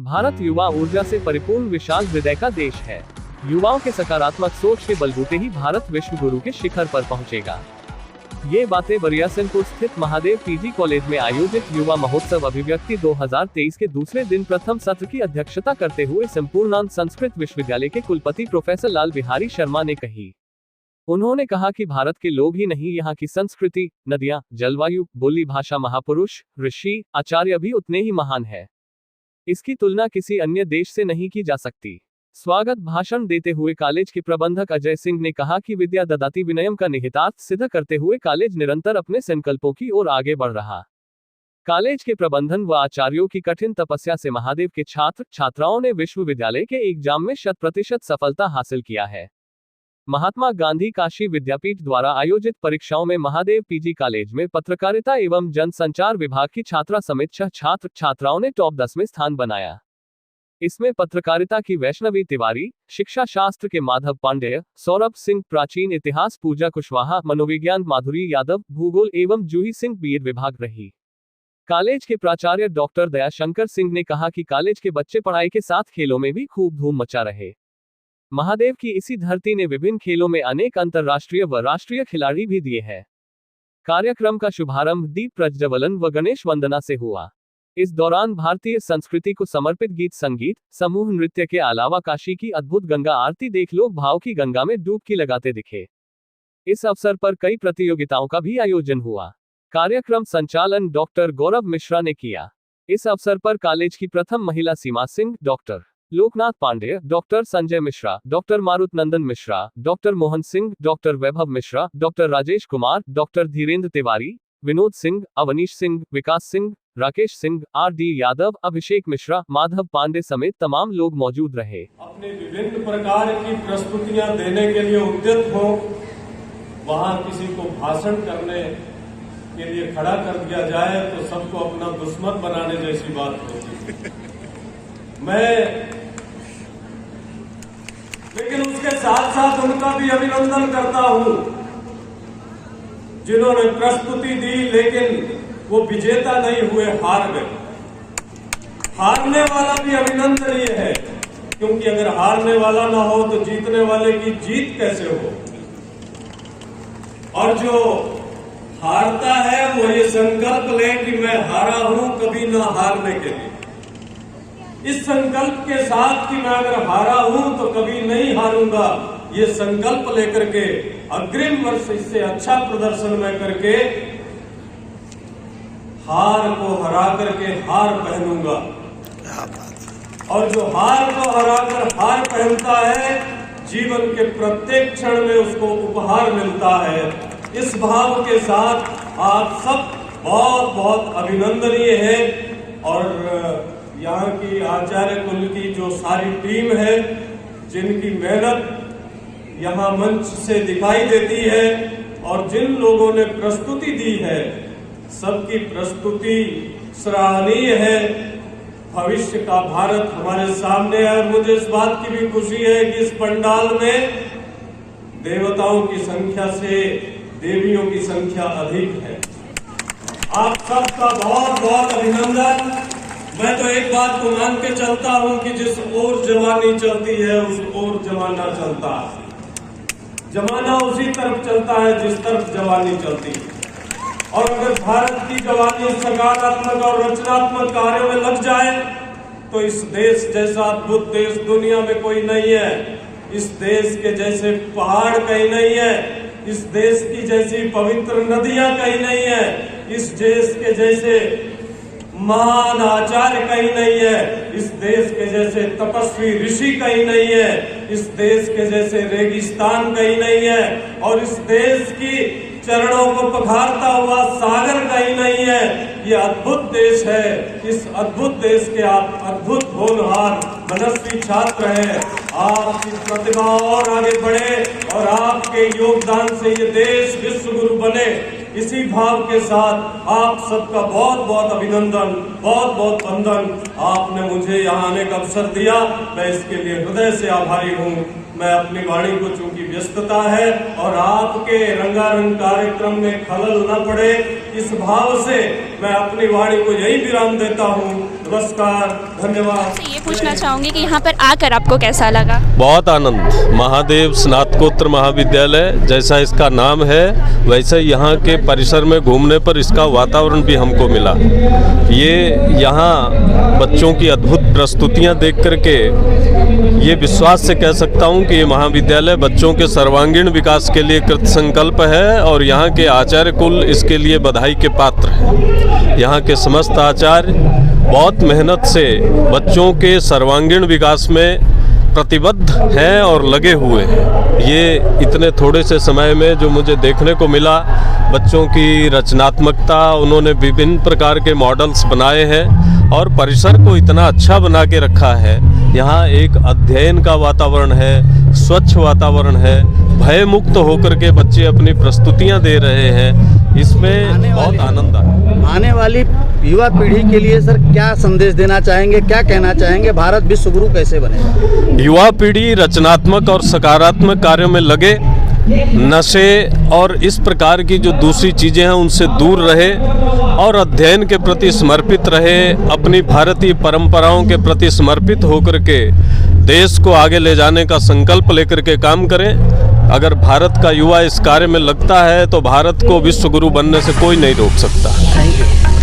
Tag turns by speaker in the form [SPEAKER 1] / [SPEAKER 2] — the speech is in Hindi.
[SPEAKER 1] भारत युवा ऊर्जा से परिपूर्ण विशाल हृदय का देश है। युवाओं के सकारात्मक सोच के बलबूते ही भारत विश्व गुरु के शिखर पर पहुंचेगा। ये बातें बरियारसिंहपुर स्थित महादेव पीजी कॉलेज में आयोजित युवा महोत्सव अभिव्यक्ति 2023 के दूसरे दिन प्रथम सत्र की अध्यक्षता करते हुए संपूर्णानंद संस्कृत विश्वविद्यालय के कुलपति प्रोफेसर लाल बिहारी शर्मा ने कही। उन्होंने कहा कि भारत के लोग ही नहीं, यहाँ की संस्कृति, नदियां, जलवायु, बोली भाषा, महापुरुष, ऋषि, आचार्य भी उतने ही महान है। इसकी तुलना किसी अन्य देश से नहीं की जा सकती। स्वागत भाषण देते हुए कॉलेज के प्रबंधक अजय सिंह ने कहा कि विद्या ददाति विनयम का निहितार्थ सिद्ध करते हुए कॉलेज निरंतर अपने संकल्पों की ओर आगे बढ़ रहा। कॉलेज के प्रबंधन व आचार्यों की कठिन तपस्या से महादेव के छात्र छात्राओं ने विश्वविद्यालय के एग्जाम में 100% सफलता हासिल किया है। महात्मा गांधी काशी विद्यापीठ द्वारा आयोजित परीक्षाओं में महादेव पीजी कॉलेज में पत्रकारिता एवं जनसंचार विभाग की छात्रा समेत 6 छात्र छात्राओं ने टॉप 10 में स्थान बनाया। इसमें पत्रकारिता की वैष्णवी तिवारी, शिक्षा शास्त्र के माधव पांडेय, सौरभ सिंह, प्राचीन इतिहास पूजा कुशवाहा, मनोविज्ञान माधुरी यादव, भूगोल एवं जूही सिंह बीएड विभाग रही। कॉलेज के प्राचार्य डॉक्टर दयाशंकर सिंह ने कहा कि कॉलेज के बच्चे पढ़ाई के साथ खेलों में भी खूब धूम मचा रहे। महादेव की इसी धरती ने विभिन्न खेलों में अनेक अंतर्राष्ट्रीय व राष्ट्रीय खिलाड़ी भी दिए हैं। कार्यक्रम का शुभारंभ दीप प्रज्वलन व गणेश वंदना से हुआ। इस दौरान भारतीय संस्कृति को समर्पित गीत संगीत, समूह नृत्य के अलावा काशी की अद्भुत गंगा आरती देख लोग भाव की गंगा में डुबकी लगाते दिखे। इस अवसर पर कई प्रतियोगिताओं का भी आयोजन हुआ। कार्यक्रम संचालन डॉक्टर गौरव मिश्रा ने किया। इस अवसर पर कॉलेज की प्रथम महिला Seema Singh, doctor Loknath Pandey, doctor Sanjay Mishra, doctor Marut Nandan Mishra, doctor Mohan Singh, doctor Vaibhav Mishra, doctor Rajesh Kumar, doctor Dhirendra Tiwari, Vinod Singh, Avnish Singh, Vikas Singh, Rakesh Singh, R D. Yadav, Abhishek Mishra, Madhav Pandey समेत तमाम लोग मौजूद रहे।
[SPEAKER 2] अपने विभिन्न प्रकार की प्रस्तुतियां देने के लिए उद्यत हो, वहां किसी को भाषण करने के लिए खड़ा कर दिया जाए तो सबको अपना दुश्मन बनाने जैसी बात होती। लेकिन उसके साथ साथ उनका भी अभिनंदन करता हूं जिन्होंने प्रस्तुति दी, लेकिन वो विजेता नहीं हुए, हार गए। हारने वाला भी अभिनंदनीय है, क्योंकि अगर हारने वाला ना हो तो जीतने वाले की जीत कैसे हो। और जो हारता है वो ये संकल्प ले कि मैं हारा हूं, कभी ना हारने के लिए। इस संकल्प के साथ कि मैं अगर हारा हूं तो कभी नहीं हारूंगा, ये संकल्प लेकर के अग्रिम वर्ष इससे अच्छा प्रदर्शन मैं करके हार को हरा करके हार पहनूंगा। और जो हार को हराकर हार पहनता है, जीवन के प्रत्येक क्षण में उसको उपहार मिलता है। इस भाव के साथ आप सब बहुत बहुत अभिनंदनीय है। और यहाँ की आचार्य कुल की जो सारी टीम है, जिनकी मेहनत यहाँ मंच से दिखाई देती है, और जिन लोगों ने प्रस्तुति दी है, सबकी प्रस्तुति सराहनीय है। भविष्य का भारत हमारे सामने है। और मुझे इस बात की भी खुशी है कि इस पंडाल में देवताओं की संख्या से देवियों की संख्या अधिक है। आप सबका बहुत बहुत अभिनंदन। मैं तो एक बात को मान के चलता हूं कि जिस ओर जवानी चलती है उस ओर जमाना चलता है। जमाना उसी तरफ चलता है जिस तरफ जवानी चलती है। और अगर भारत की जवानी सकारात्मक और रचनात्मक कार्यों में लग जाए तो इस देश जैसा अद्भुत देश दुनिया में कोई नहीं है। इस देश के जैसे पहाड़ कहीं नहीं है। इस देश की जैसी पवित्र नदियां कहीं नहीं है। इस देश के जैसे महान आचार्य कहीं नहीं है। इस देश के जैसे तपस्वी ऋषि कहीं नहीं है। इस देश के जैसे रेगिस्तान कहीं नहीं है। और इस देश की चरणों को पखारता हुआ सागर कहीं नहीं है। ये अद्भुत देश है। इस अद्भुत देश के आप अद्भुत होनहार मनस्वी छात्र हैं। आपकी प्रतिभा और आगे बढ़े और आपके योगदान से ये देश विश्व गुरु बने। इसी भाव के साथ आप सबका बहुत बहुत अभिनंदन, बहुत बहुत वंदन। आपने मुझे यहाँ आने का अवसर दिया, मैं इसके लिए हृदय से आभारी हूँ। मैं अपनी वाणी को, चूंकि व्यस्तता है और आपके रंगारंग कार्यक्रम में खलल न पड़े, इस भाव से मैं अपनी वाणी को यही विराम देता हूँ। नमस्कार, धन्यवाद।
[SPEAKER 3] ये पूछना चाहूंगी कि यहाँ पर आकर आपको कैसा लगा?
[SPEAKER 4] बहुत आनंद। महादेव स्नातकोत्तर महाविद्यालय जैसा इसका नाम है, वैसे यहाँ के परिसर में घूमने पर इसका वातावरण भी हमको मिला। ये यहाँ बच्चों की अद्भुत प्रस्तुतियाँ देख करके ये विश्वास से कह सकता हूँ कि ये महाविद्यालय बच्चों के सर्वांगीण विकास के लिए कृत संकल्प है और यहाँ के आचार्य कुल इसके लिए बधाई के पात्र हैं। यहाँ के समस्त आचार्य बहुत मेहनत से बच्चों के सर्वांगीण विकास में प्रतिबद्ध हैं और लगे हुए हैं। ये इतने थोड़े से समय में जो मुझे देखने को मिला, बच्चों की रचनात्मकता, उन्होंने विभिन्न प्रकार के मॉडल्स बनाए हैं और परिसर को इतना अच्छा बना के रखा है। यहाँ एक अध्ययन का वातावरण है, स्वच्छ वातावरण है, भय मुक्त होकर के बच्चे अपनी प्रस्तुतियाँ दे रहे हैं। इसमें बहुत आनंद आया।
[SPEAKER 5] आने वाली युवा पीढ़ी के लिए सर क्या संदेश देना चाहेंगे, क्या कहना चाहेंगे? भारत विश्व गुरु कैसे बने?
[SPEAKER 4] युवा पीढ़ी रचनात्मक और सकारात्मक कार्यों में लगे, नशे और इस प्रकार की जो दूसरी चीज़ें हैं उनसे दूर रहे और अध्ययन के प्रति समर्पित रहे, अपनी भारतीय परंपराओं के प्रति समर्पित होकर के देश को आगे ले जाने का संकल्प लेकर के काम करें। अगर भारत का युवा इस कार्य में लगता है तो भारत को विश्व गुरु बनने से कोई नहीं रोक सकता।
[SPEAKER 5] Thank you.